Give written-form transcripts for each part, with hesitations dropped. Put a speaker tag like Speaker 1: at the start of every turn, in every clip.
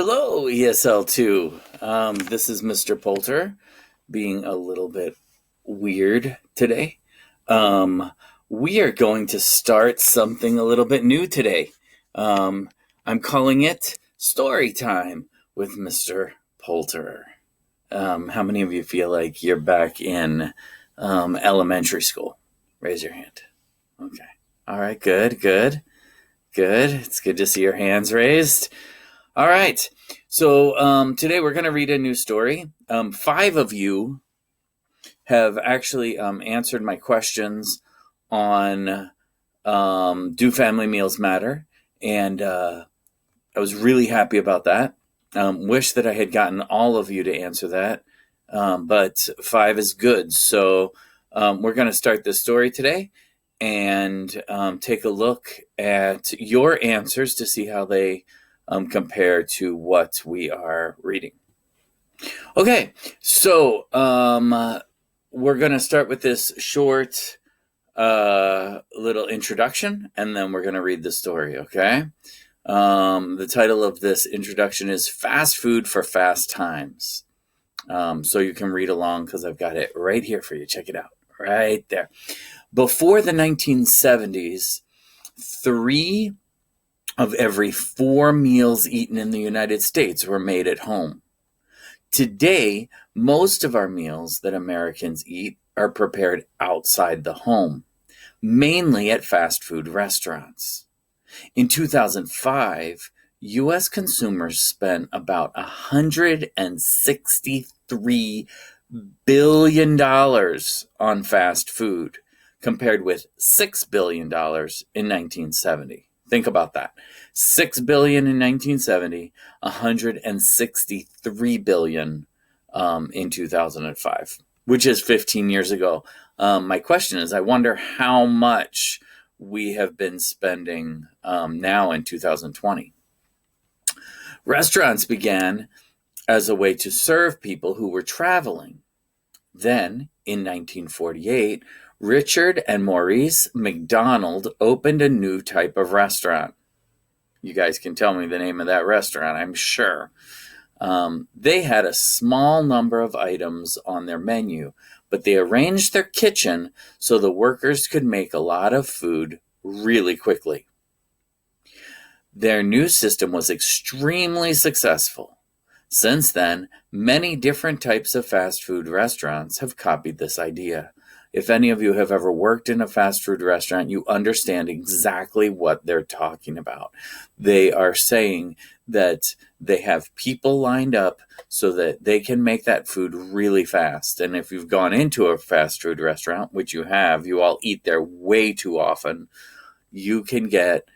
Speaker 1: Hello, ESL2. This is Mr. Poulterer being a little bit weird today. We are going to start something a little bit new today. I'm calling it Story Time with Mr. Poulterer. How many of you feel like you're back in elementary school? Raise your hand. Okay. All right, good. It's good to see your hands raised. All right. So today we're going to read a new story. 5 of you have actually answered my questions on Do Family Meals Matter? And I was really happy about that. Wish that I had gotten all of you to answer that. But 5 is good. So we're going to start this story today and take a look at your answers to see how they compare to what we are reading. Okay, so we're going to start with this short little introduction, and then we're going to read the story, okay? The title of this introduction is Fast Food for Fast Times. So you can read along because I've got it right here for you. Check it out, right there. Before the 1970s, 3 of every 4 meals eaten in the United States were made at home. Today, most of our meals that Americans eat are prepared outside the home, mainly at fast food restaurants. In 2005, U.S. consumers spent about $163 billion on fast food, compared with $6 billion in 1970. Think about that. $6 billion in 1970, $163 billion in 2005, which is 15 years ago. My question is, I wonder how much we have been spending now in 2020. Restaurants began as a way to serve people who were traveling. Then, in 1948, Richard and Maurice McDonald opened a new type of restaurant. You guys can tell me the name of that restaurant, I'm sure. They had a small number of items on their menu, but they arranged their kitchen so the workers could make a lot of food really quickly. Their new system was extremely successful. Since then, many different types of fast food restaurants have copied this idea. If any of you have ever worked in a fast food restaurant, you understand exactly what they're talking about. They are saying that they have people lined up so that they can make that food really fast. And if you've gone into a fast food restaurant, which you have, you all eat there way too often, you can get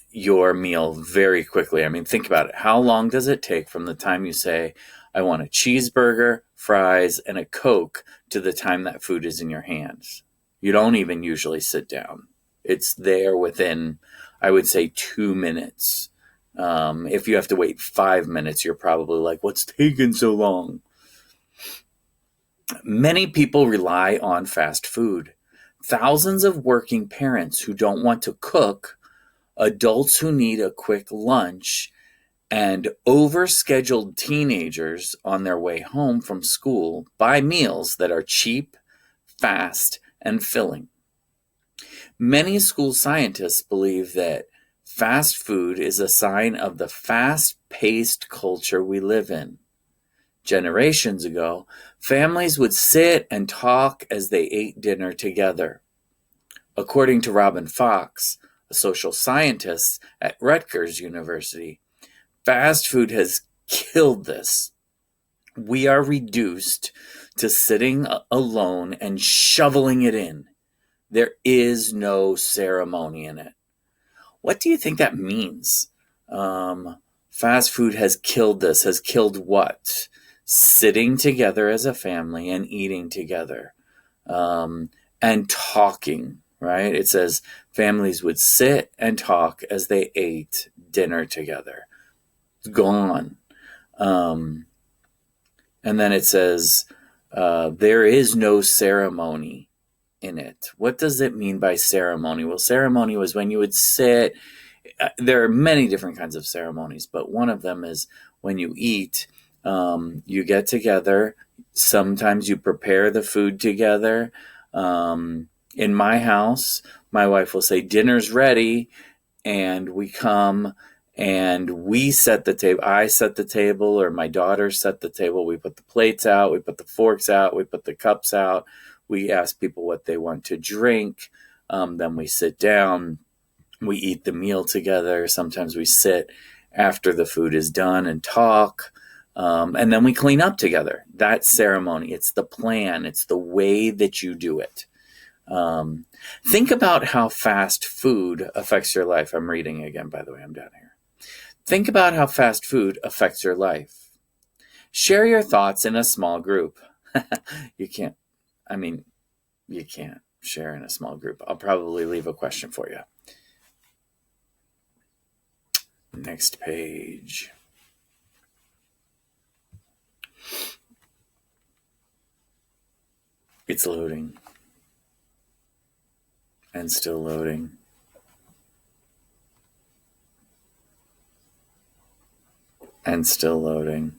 Speaker 1: your meal very quickly. I mean, think about it. How long does it take from the time you say, I want a cheeseburger, fries, and a Coke to the time that food is in your hands? You don't even usually sit down. It's there within, I would say, 2 minutes. If you have to wait 5 minutes, you're probably like, what's taking so long? Many people rely on fast food. Thousands of working parents who don't want to cook, adults who need a quick lunch, and overscheduled teenagers on their way home from school buy meals that are cheap, fast, and filling. Many school scientists believe that fast food is a sign of the fast-paced culture we live in. Generations ago, families would sit and talk as they ate dinner together. According to Robin Fox, a social scientist at Rutgers University, fast food has killed this. We are reduced to sitting alone and shoveling it in. There is no ceremony in it. What do you think that means? Fast food has killed this. Has killed what? Sitting together as a family and eating together and talking, right? It says families would sit and talk as they ate dinner together. Gone. And then it says, there is no ceremony in it. What does it mean by ceremony? Well, ceremony was when you would sit there are many different kinds of ceremonies, but one of them is when you eat, you get together. Sometimes you prepare the food together. In my house, my wife will say, "Dinner's ready," and we come and we set the table. I set the table, or my daughter set the table. We put the plates out, we put the forks out, we put the cups out. We ask people what they want to drink. Then we sit down. We eat the meal together. Sometimes we sit after the food is done and talk. And then we clean up together. That ceremony. It's the plan. It's the way that you do it. Think about how fast food affects your life. I'm reading again, by the way, I'm down here. Think about how fast food affects your life. Share your thoughts in a small group. You can't share in a small group. I'll probably leave a question for you. Next page. It's loading. And still loading. And still loading.